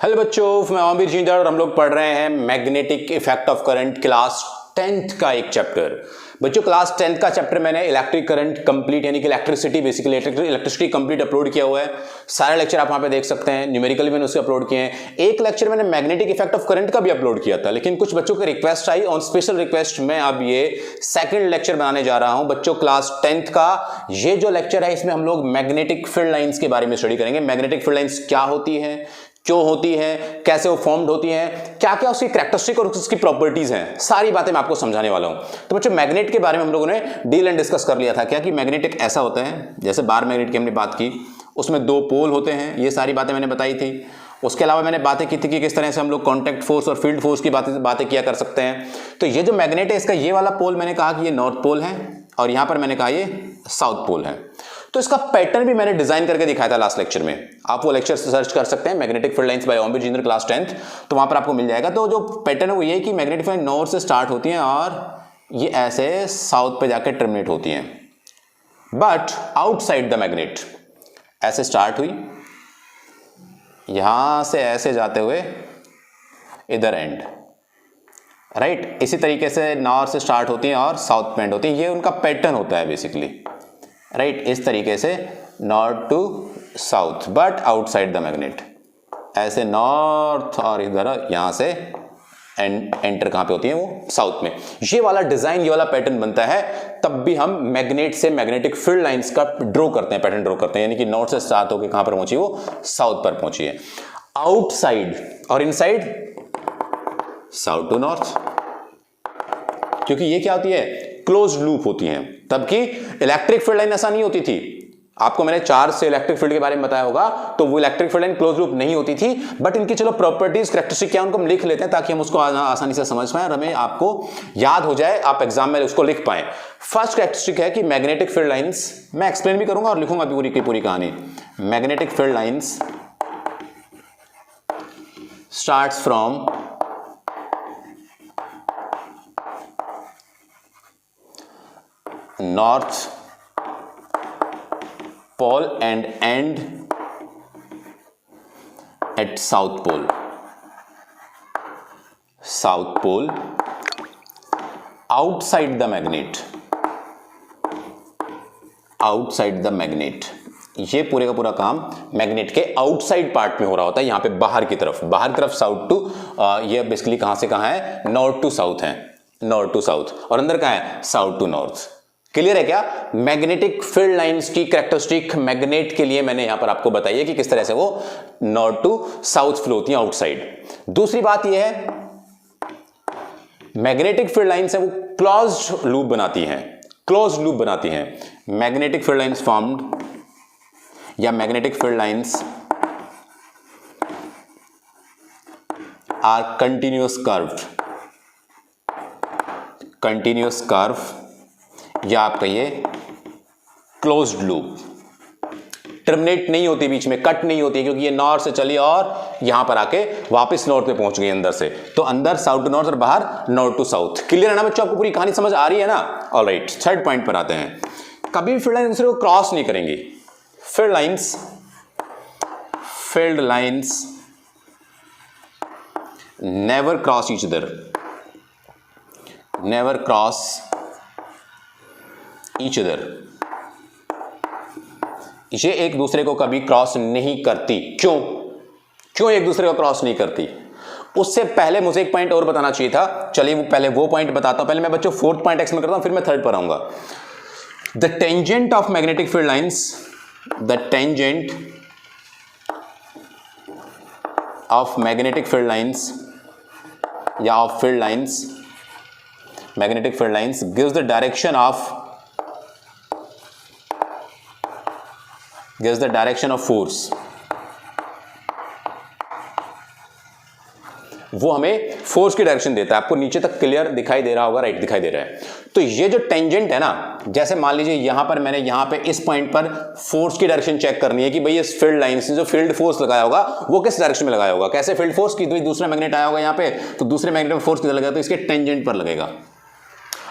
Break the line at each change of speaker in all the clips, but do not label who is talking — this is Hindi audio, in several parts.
हेलो बच्चों, मैं आमिर जिंदर और हम लोग पढ़ रहे हैं magnetic effect of current class 10th का एक चैप्टर। बच्चों क्लास 10th का चैप्टर मैंने इलेक्ट्रिक करंट कंप्लीट यानी कि electricity basically electricity complete upload किया हुआ है। सारे लेक्चर आप वहां पे देख सकते हैं, न्यूमेरिकल मैंने उसके अपलोड किए हैं। एक लेक्चर मैंने मैग्नेटिक इफेक्ट ऑफ करंट का भी अपलोड किया था, लेकिन कुछ बच्चों की request I, on special request मैं अब ये सेकंड लेक्चर बनाने जा रहा हूं। बच्चों क्लास 10th का ये जो लेक्चर है इसमें हम लोग मैग्नेटिक फील्ड लाइंस के बारे में स्टडी करेंगे। मैग्नेटिक फील्ड लाइंस क्या होती है, क्यों होती है, कैसे वो फॉर्म्ड होती हैं, क्या क्या उसकी कैरेक्टरिस्टिक और उसकी प्रॉपर्टीज हैं, सारी बातें मैं आपको समझाने वाला हूं। तो बच्चों मैग्नेट के बारे में हम लोगों ने डील एंड डिस्कस कर लिया था क्या कि मैग्नेट एक ऐसा होता है, जैसे बार मैग्नेट की हमने बात की, उसमें दो पोल होते हैं, ये सारी बातें मैंने बताई थी। उसके अलावा मैंने बातें की थी कि किस तरह से हम लोग कॉन्टैक्ट फोर्स और फील्ड फोर्स की बातें किया कर सकते हैं। तो ये जो मैग्नेट है इसका ये वाला पोल मैंने कहा कि ये नॉर्थ पोल है और यहां पर मैंने कहा ये साउथ पोल है। तो इसका पैटर्न भी मैंने डिजाइन करके दिखाया था लास्ट लेक्चर में, आप वो लेक्चर सर्च कर सकते हैं, magnetic field lines by Aamir Jinder class 10th, तो वहां पर आपको मिल जाएगा। तो जो पैटर्न है वो ये है कि मैग्नेटिक फील्ड नॉर्थ से स्टार्ट होती हैं और ये ऐसे साउथ पे जाकर टर्मिनेट होती हैं, बट आउटसाइड द मैग्नेट ऐसे स्टार्ट हुई, यहां से ऐसे जाते हुए इधर एंड, राइट। इसी तरीके से नॉर्थ से स्टार्ट होती हैं और साउथ पे एंड होती हैं, ये उनका पैटर्न होता है बेसिकली, राइट। इस तरीके से north to south but outside the magnet, ऐसे नॉर्थ और इधर यहां से एंटर कहां पे होती है वो साउथ में। ये वाला डिजाइन, ये वाला पैटर्न बनता है, तब भी हम मैग्नेट से मैग्नेटिक फील्ड लाइंस का ड्रॉ करते हैं, पैटर्न ड्रॉ करते हैं, यानी कि नॉर्थ से स्टार्ट होकर कहां पर पहुंची वो साउथ पर पहुंची है। आउटसाइड और इनसाइड साउथ टू नॉर्थ, क्योंकि ये क्या होती है, क्लोज लूप होती हैं। तब की इलेक्ट्रिक फील्ड लाइन ऐसा नहीं होती थी, आपको मैंने चार्ज से इलेक्ट्रिक फील्ड के बारे में बताया होगा, तो वो electric field line close loop नहीं होती थी, बट इनकी चलो प्रॉपर्टीज कैरेक्टरिस्टिक क्या उनको हम लिख लेते हैं ताकि हम उसको आसानी से समझ पाए और हमें आपको याद हो जाए, आप एग्जाम में उसको लिख पाए। फर्स्ट कैरेक्टरिस्टिक है कि मैग्नेटिक फील्ड लाइंस, मैं एक्सप्लेन भी करूंगा और लिखूंगा पूरी की पूरी कहानी। Magnetic field lines starts from north pole and end at south pole outside the magnet ये पूरे का पूरा काम मैग्नेट के आउटसाइड पार्ट में हो रहा होता है, यहां पे बाहर की तरफ साउथ टू, ये बेसिकली कहां से कहां है, नॉर्थ टू साउथ है, नॉर्थ टू साउथ, और अंदर कहां है, साउथ टू नॉर्थ। क्लियर है क्या? मैग्नेटिक फील्ड लाइंस की कैरेक्टरिस्टिक मैग्नेट के लिए मैंने यहां पर आपको बताई है कि किस तरह से वो नॉर्थ टू साउथ फ्लो होती है आउटसाइड। दूसरी बात यह है मैग्नेटिक फील्ड लाइंस है वो क्लोज्ड लूप बनाती हैं, मैग्नेटिक फील्ड लाइंस फॉर्म्ड या magnetic field lines are continuous curve या आप कहिए क्लोज्ड लूप, टर्मिनेट नहीं होती, बीच में कट नहीं होती, क्योंकि ये नॉर्थ से चली और यहां पर आके वापस नॉर्थ पे पहुंच गई अंदर से, तो अंदर साउथ टू नॉर्थ और बाहर नॉर्थ टू साउथ। क्लियर है ना बच्चों, आपको पूरी कहानी समझ आ रही है ना? ऑलराइट, थर्ड पॉइंट पर आते हैं। कभी भी फील्ड लाइन दूसरे को क्रॉस नहीं करेंगी। Field lines never cross each other, ये एक दूसरे को कभी क्रॉस नहीं करती। क्यों एक दूसरे को क्रॉस नहीं करती? उससे पहले मुझे एक पॉइंट और बताना चाहिए था, चलिए पहले वो पॉइंट बताता हूं। पहले मैं बच्चों फोर्थ पॉइंट एक्सप्लेन करता हूं, फिर मैं थर्ड पर आऊंगा। The tangent of magnetic field lines, या of field lines, magnetic field lines gives the direction of force, वो हमें फोर्स की डायरेक्शन देता है। आपको नीचे तक क्लियर दिखाई दे रहा होगा, राइट दिखाई दे रहा है। तो ये जो टेंजेंट है ना, जैसे मान लीजिए यहां पर मैंने यहां पे इस पॉइंट पर फोर्स की डायरेक्शन चेक करनी है कि भाई इस फील्ड लाइन से जो फील्ड फोर्स लगाया होगा वो किस डायरेक्शन में लगाया होगा, कैसे फील्ड फोर्स की, दूसरा मैग्नेट आया होगा यहां पे, तो दूसरे मैग्नेट में फोर्स किधर लगेगा, तो इसके टेंजेंट पर लगेगा।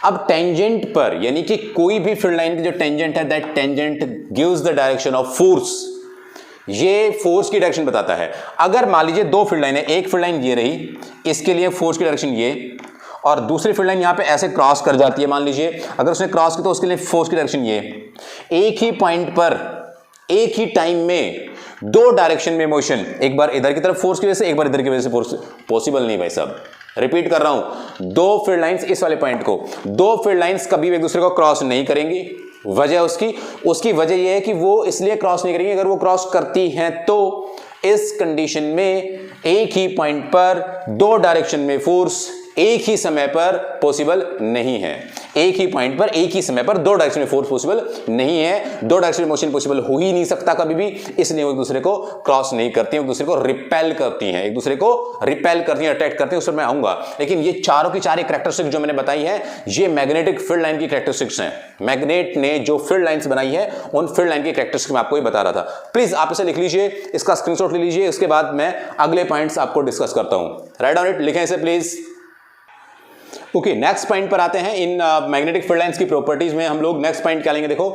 अब टेंजेंट पर यानी कि कोई भी फील्ड लाइन की जो टेंजेंट है, that tangent gives the direction of force, ये फोर्स की डायरेक्शन बताता है। अगर मान लीजिए दो फील्ड लाइन है, एक फील्ड लाइन ये रही, इसके लिए फोर्स की डायरेक्शन ये, और दूसरी फील्ड लाइन यहां पे ऐसे क्रॉस कर जाती है, मान लीजिए अगर उसने क्रॉस की तो उसके लिए फोर्स की डायरेक्शन ये। एक ही पॉइंट पर एक ही टाइम में दो डायरेक्शन में मोशन, एक बार इधर की तरफ फोर्स की वजह से, एक बार इधर की वजह से फोर्स, पॉसिबल नहीं भाई साहब। रिपीट कर रहा हूं, दो फील्ड लाइंस, इस वाले पॉइंट को, दो फील्ड लाइंस कभी भी एक दूसरे को क्रॉस नहीं करेंगी। वजह उसकी वजह यह है कि वो इसलिए क्रॉस नहीं करेंगी, अगर वो क्रॉस करती हैं तो इस कंडीशन में एक ही पॉइंट पर दो डायरेक्शन में फोर्स एक ही समय पर पॉसिबल नहीं है। एक ही पॉइंट पर एक ही समय पर दो डायरेक्शन में फोर्स पॉसिबल नहीं है, दो डायरेक्शन में मोशन पॉसिबल हो ही नहीं सकता कभी भी, इसलिए वो एक दूसरे को क्रॉस नहीं करती हैं, एक दूसरे को रिपेल करती हैं, एक दूसरे को रिपेल करती हैं, अट्रैक्ट करती हैं, उस पर मैं आऊंगा। लेकिन ये चारों की चार कैरेक्टरिस्टिक्स जो मैंने बताई है, ये मैग्नेटिक फील्ड लाइन की कैरेक्टरिस्टिक्स हैं। मैग्नेट ने जो फील्ड लाइंस बनाई है, उन फील्ड लाइन की कैरेक्टरिस्टिक्स मैं आपको ये बता रहा था। प्लीज आप इसे लिख लीजिए, इसका स्क्रीनशॉट ले लीजिए, उसके बाद मैं अगले पॉइंट्स आपको डिस्कस करता हूं। राइट डाउन इट, लिखें इसे प्लीज। ओके, नेक्स्ट पॉइंट पर आते हैं। इन मैग्नेटिक फील्ड लाइंस की प्रॉपर्टीज में हम लोग नेक्स्ट पॉइंट क्या लेंगे, देखो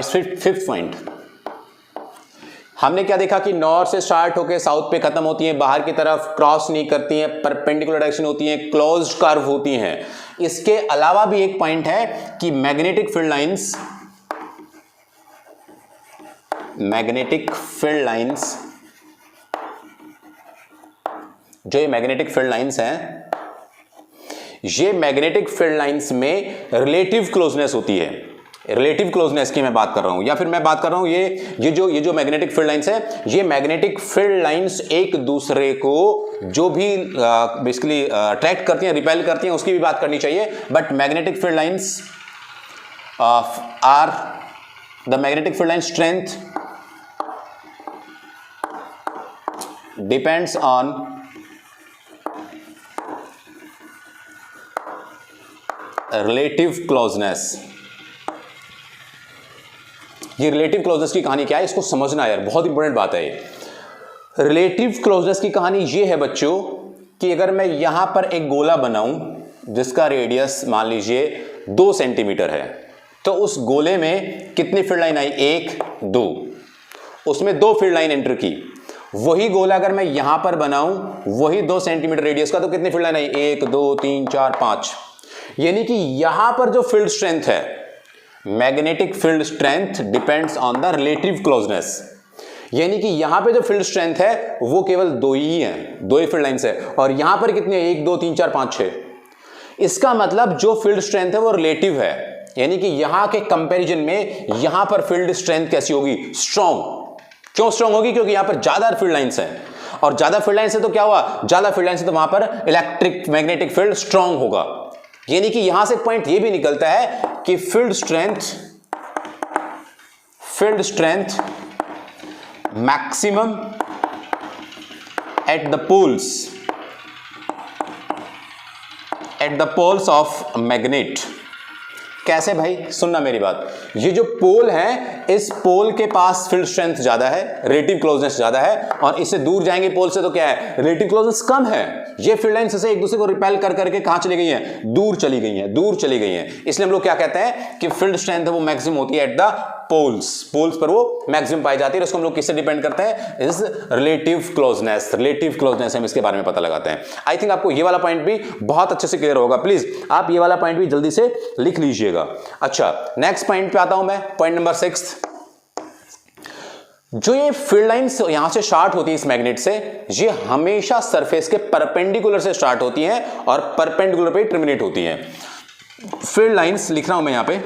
फिफ्थ पॉइंट। हमने क्या देखा कि नॉर्थ से स्टार्ट होकर साउथ पे खत्म होती हैं, बाहर की तरफ क्रॉस नहीं करती हैं, परपेंडिकुलर डायरेक्शन होती हैं, क्लोज्ड कर्व होती हैं। इसके अलावा भी एक पॉइंट है कि मैग्नेटिक फील्ड लाइंस जो ये मैग्नेटिक फील्ड लाइंस हैं, ये मैग्नेटिक फील्ड लाइंस में रिलेटिव क्लोजनेस होती है। रिलेटिव क्लोजनेस की मैं बात कर रहा हूं, या फिर मैं बात कर रहा हूं ये जो मैग्नेटिक फील्ड लाइंस है, ये मैग्नेटिक फील्ड लाइंस एक दूसरे को जो भी बेसिकली अट्रैक्ट करती हैं, रिपेल करती हैं, उसकी भी बात करनी चाहिए। But magnetic field lines are the magnetic field line strength depends on relative closeness. ये रिलेटिव क्लोजनेस की कहानी क्या है, इसको समझना यार, बहुत इंपॉर्टेंट बात है ये। रिलेटिव क्लोजनेस की कहानी ये है बच्चों कि अगर मैं यहां पर एक गोला बनाऊं जिसका रेडियस मान लीजिए 2 सेंटीमीटर है, तो उस गोले में कितनी फील्ड लाइन आई, 1 2, उसमें 2 फील्ड लाइन एंटर की। वही गोला अगर मैं यहां पर बनाऊं वही 2 सेंटीमीटर रेडियस का, तो कितनी फील्ड लाइन आई, 1 2 3 4 5। यानी कि यहां पर जो फील्ड स्ट्रेंथ है, magnetic field strength depends on the relative closeness. यानी कि यहां पे जो फील्ड स्ट्रेंथ है वो केवल 2 ही है, 2 ही फील्ड लाइंस है, और यहां पर कितनी है, 1 2 3 4 5 6। इसका मतलब जो फील्ड स्ट्रेंथ है वो रिलेटिव है, यानी कि यहां के कंपैरिजन में यहां पर फील्ड स्ट्रेंथ कैसी होगी, स्ट्रॉन्ग। क्यों स्ट्रॉन्ग होगी, क्योंकि यहां पर ज्यादा फील्ड लाइंस है, और ज्यादा फील्ड लाइंस है तो क्या हुआ, ज्यादा फील्ड लाइंस है तो वहां पर इलेक्ट्रिक मैग्नेटिक फील्ड स्ट्रॉन्ग होगा। यानी कि यहां से पॉइंट ये भी निकलता है कि field strength maximum at the poles of magnet. कैसे भाई, सुनना मेरी बात, ये जो पोल है, इस पोल के पास फील्ड स्ट्रेंथ ज्यादा है, रिलेटिव क्लोजनेस ज्यादा है, और इससे दूर जाएंगे पोल से तो क्या है, रिलेटिव क्लोजनेस कम है। ये फील्ड लाइंस से एक दूसरे को रिपेल कर करके कहां चली गई हैं, दूर चली गई हैं। इसलिए हम लोग क्या कहते हैं कि फील्ड स्ट्रेंथ है वो मैक्सिमम होती है एट द पोल्स पर वो मैक्सिमम पाई जाती है। इसको हम लोग किससे डिपेंड करते हैं, इस रिलेटिव क्लोजनेस हम इसके बारे में पता लगाते हैं। आई थिंक आपको ये वाला पॉइंट भी बहुत अच्छे से क्लियर होगा। प्लीज आप ये वाला पॉइंट भी जल्दी से लिख लीजिएगा। अच्छा, नेक्स्ट पॉइंट पे आता हूं मैं, पॉइंट नंबर 6। जो ये फील्ड लाइंस यहां से स्टार्ट होती है इस मैग्नेट से, ये हमेशा सरफेस के परपेंडिकुलर से स्टार्ट होती हैं और परपेंडिकुलर पे टर्मिनेट होती हैं। फील्ड लाइंस लिख रहा हूं मैं यहां पे,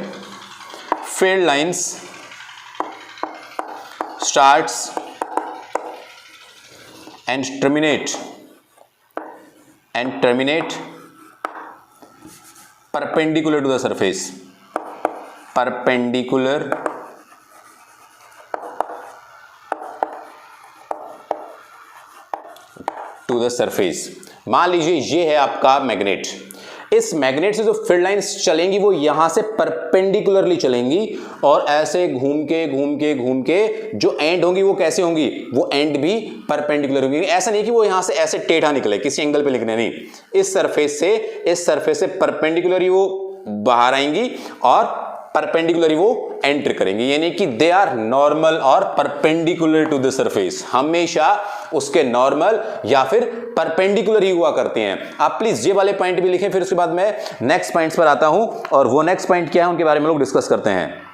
field lines starts and terminate perpendicular to the surface, perpendicular to the surface। मान लीजिए ये है आपका मैग्नेट, इस मैग्नेट से जो फील्ड लाइंस चलेंगी वो यहां से परपेंडिकुलरली चलेंगी, और ऐसे घूम के जो एंड होंगी वो कैसे होंगी, वो एंड भी परपेंडिकुलर होंगी। ऐसा नहीं कि वो यहां से ऐसे टेढ़ा निकले, किसी एंगल पे लिखने नहीं, इस सरफेस से परपेंडिकुलर ही वो बाहर आएंगी और परपेंडिकुलरली वो एंटर करेंगे, यानी कि दे आर नॉर्मल और परपेंडिकुलर टू द सरफेस, हमेशा उसके नॉर्मल या फिर परपेंडिकुलर ही हुआ करते हैं। आप प्लीज ये वाले पॉइंट भी लिखें, फिर उसके बाद मैं नेक्स्ट पॉइंट्स पर आता हूं और वो नेक्स्ट पॉइंट क्या है उनके बारे में लोग डिस्कस करते हैं।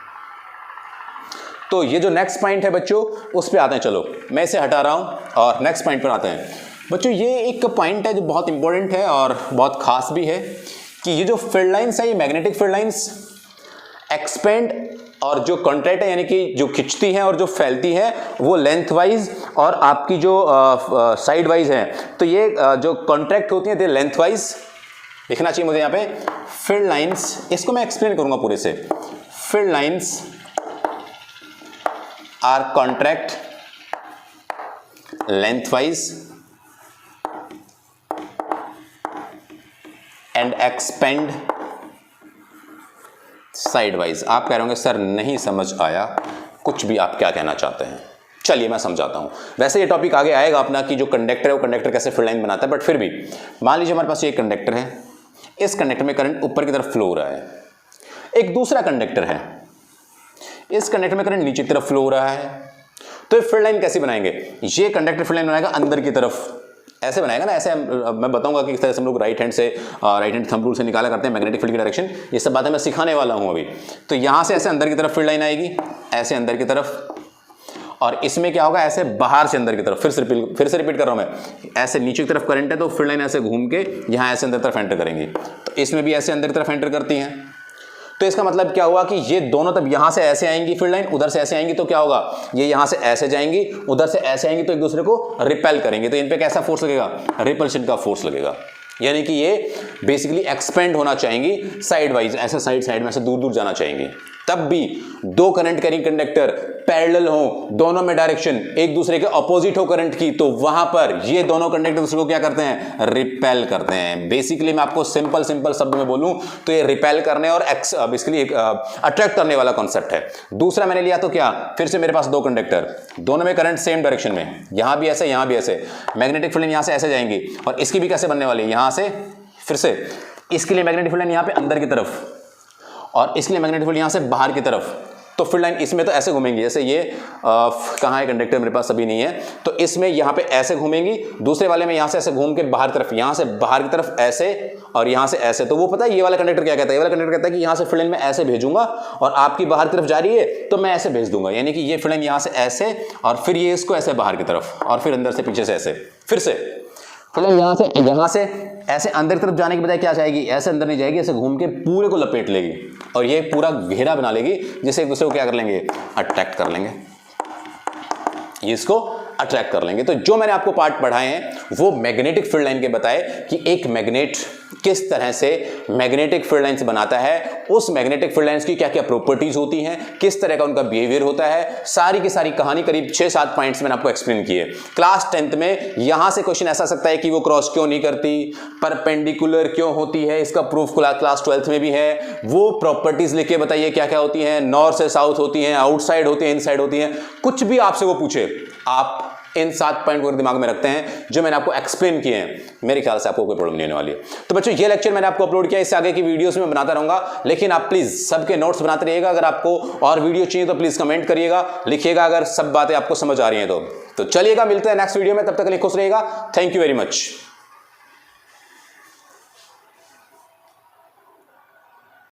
तो ये जो नेक्स्ट पॉइंट है बच्चों उस पे आते हैं। चलो मैं इसे हटा रहा हूं और नेक्स्ट पॉइंट पर आते हैं। बच्चों ये एक पॉइंट है जो बहुत इंपॉर्टेंट है और बहुत खास भी है कि ये जो फील्ड लाइंस है, ये मैग्नेटिक फील्ड लाइंस एक्सपेंड और जो कॉन्ट्रैक्ट है यानी कि जो खिंचती है और जो फैलती है वो लेंथ वाइज और आपकी जो साइड वाइज है। तो ये जो कॉन्ट्रैक्ट होती है लेंथ वाइज लिखना चाहिए मुझे यहाँ पे। फील्ड लाइंस, इसको मैं एक्सप्लेन करूंगा पूरे से। Field lines are contract lengthwise and expand sidewise। आप कह रहे होंगे सर नहीं समझ आया, कुछ भी आप क्या कहना चाहते हैं। चलिए मैं समझाता हूं। वैसे ये टॉपिक आगे आएगा अपना कि जो कंडक्टर है वो कंडक्टर कैसे फील्ड लाइन बनाता है, बट फिर भी मान लीजिए हमारे पास ये कंडक्टर है, इस कंडक्टर में करंट ऊपर की तरफ फ्लो हो रहा है। एक दूसरा कंडक्टर है, इस कंडक्टर में करंट नीचे की तरफ फ्लो हो रहा है। तो फील्ड लाइन कैसे बनाएंगे? ये कंडक्टर फील्ड लाइन बनाएगा अंदर की तरफ, ऐसे बनाएगा ना, ऐसे मैं बताऊंगा कि किस तरह से हम लोग राइट हैंड थंब रूल से निकाला करते हैं मैग्नेटिक फील्ड की डायरेक्शन। ये सब बातें मैं सिखाने वाला हूं अभी। तो यहां से ऐसे अंदर की तरफ फील्ड लाइन आएगी, ऐसे अंदर की तरफ, और इसमें क्या होगा ऐसे बाहर से अंदर की तरफ। फिर से रिपीट कर रहा हूं मैं, ऐसे नीचे की तरफ करंट है तो फील्ड लाइन ऐसे घूम के यहां ऐसे अंदर तरफ एंटर करेंगी। तो इसमें भी ऐसे अंदर की तरफ एंटर करती हैं। तो इसका मतलब क्या हुआ कि ये दोनों तब यहां से ऐसे आएंगी फील्ड लाइन, उधर से ऐसे आएंगी, तो क्या होगा ये यहां से ऐसे जाएंगी, उधर से ऐसे आएंगी, तो एक दूसरे को रिपेल करेंगे। तो इन पे कैसा फोर्स लगेगा? रिपल्शन का फोर्स लगेगा। यानी कि ये बेसिकली एक्सपेंड होना चाहेंगी साइड वाइज, ऐसे साइड में ऐसे दूर दूर जाना चाहेंगी। तब भी दो करंट कैरिंग कंडक्टर पैरेलल हो, दोनों में डायरेक्शन एक दूसरे के ऑपोजिट हो करंट की, तो वहां पर ये दोनों कंडक्टर दूसरे को क्या करते हैं? रिपेल करते हैं। बेसिकली मैं आपको सिंपल शब्द में बोलूं तो ये रिपेल करने और बेसिकली अट्रैक्ट करने वाला कॉन्सेप्ट है। दूसरा मैंने लिया तो क्या, फिर से मेरे पास दो कंडक्टर, दोनों में करंट सेम डायरेक्शन में, यहां भी ऐसे यहां भी ऐसे, मैग्नेटिक फील्ड यहां से ऐसे जाएंगी और इसकी भी कैसे बनने वाली है? यहां से फिर से, इसके लिए मैग्नेटिक फील्ड यहां पे अंदर की तरफ और इसके लिए मैग्नेटिक फील्ड यहां से बाहर की तरफ। तो फील्ड लाइन इसमें तो ऐसे घूमेंगी, जैसे ये कहाँ है कंडक्टर, मेरे पास अभी नहीं है, तो इसमें यहाँ पे ऐसे घूमेंगी, दूसरे वाले में यहाँ से ऐसे घूम के बाहर तरफ, यहाँ से बाहर की तरफ ऐसे और यहाँ से ऐसे। तो वो पता है ये वाला कंडक्टर क्या कहता है? ये वाला कंडक्टर कहता है कि यहाँ से फील्ड लाइन में ऐसे भेजूंगा और आपकी बाहर की तरफ जा रही है तो मैं ऐसे भेज दूंगा, यानी कि ये फील्ड लाइन यहाँ से ऐसे और फिर ये इसको ऐसे बाहर की तरफ और फिर अंदर से पीछे से ऐसे, फिर से फील्ड लाइन यहाँ से ऐसे अंदर की तरफ जाने के बजाय क्या जाएगी? ऐसे अंदर नहीं जाएगी, ऐसे घूम के पूरे को लपेट लेगी और ये पूरा घेरा बना लेगी, जिससे एक दूसरे को क्या कर लेंगे? अट्रैक्ट कर लेंगे, ये इसको अट्रैक्ट कर लेंगे। तो जो मैंने आपको पार्ट पढ़ाए हैं वो मैग्नेटिक फील्ड लाइन के बताए कि एक मैग्नेट किस तरह से मैग्नेटिक फील्ड लाइंस बनाता है, उस मैग्नेटिक फील्ड लाइंस की क्या क्या प्रॉपर्टीज होती हैं, किस तरह का उनका बिहेवियर होता है, सारी की सारी कहानी करीब 6-7 पॉइंट्स मैंने आपको एक्सप्लेन की है। क्लास 10th में यहां से क्वेश्चन ऐसा सकता है कि वो क्रॉस क्यों नहीं करती, परपेंडिकुलर क्यों होती है, इसका प्रूफ क्लास 12th में भी है। वो प्रॉपर्टीज लिख के बताइए क्या क्या होती है, नॉर्थ से साउथ होती है, आउटसाइड होती है, इनसाइड होती है, कुछ भी आपसे वो पूछे, आप इन 7 पॉइंट को दिमाग में रखते हैं जो मैंने आपको एक्सप्लेन किए हैं, मेरे ख्याल से आपको कोई प्रॉब्लम नहीं होने वाली है। तो बच्चों ये लेक्चर मैंने आपको अपलोड किया, इससे आगे की वीडियोस में बनाता रहूंगा, लेकिन आप प्लीज सबके नोट्स बनाते रहिएगा। अगर आपको और वीडियो चाहिए तो प्लीज कमेंट करिएगा, लिखिएगा अगर सब बातें आपको समझ आ रही हैं तो चलिएगा, मिलते हैं नेक्स्ट वीडियो में, तब तक के लिए खुश रहिएगा। Thank you very much.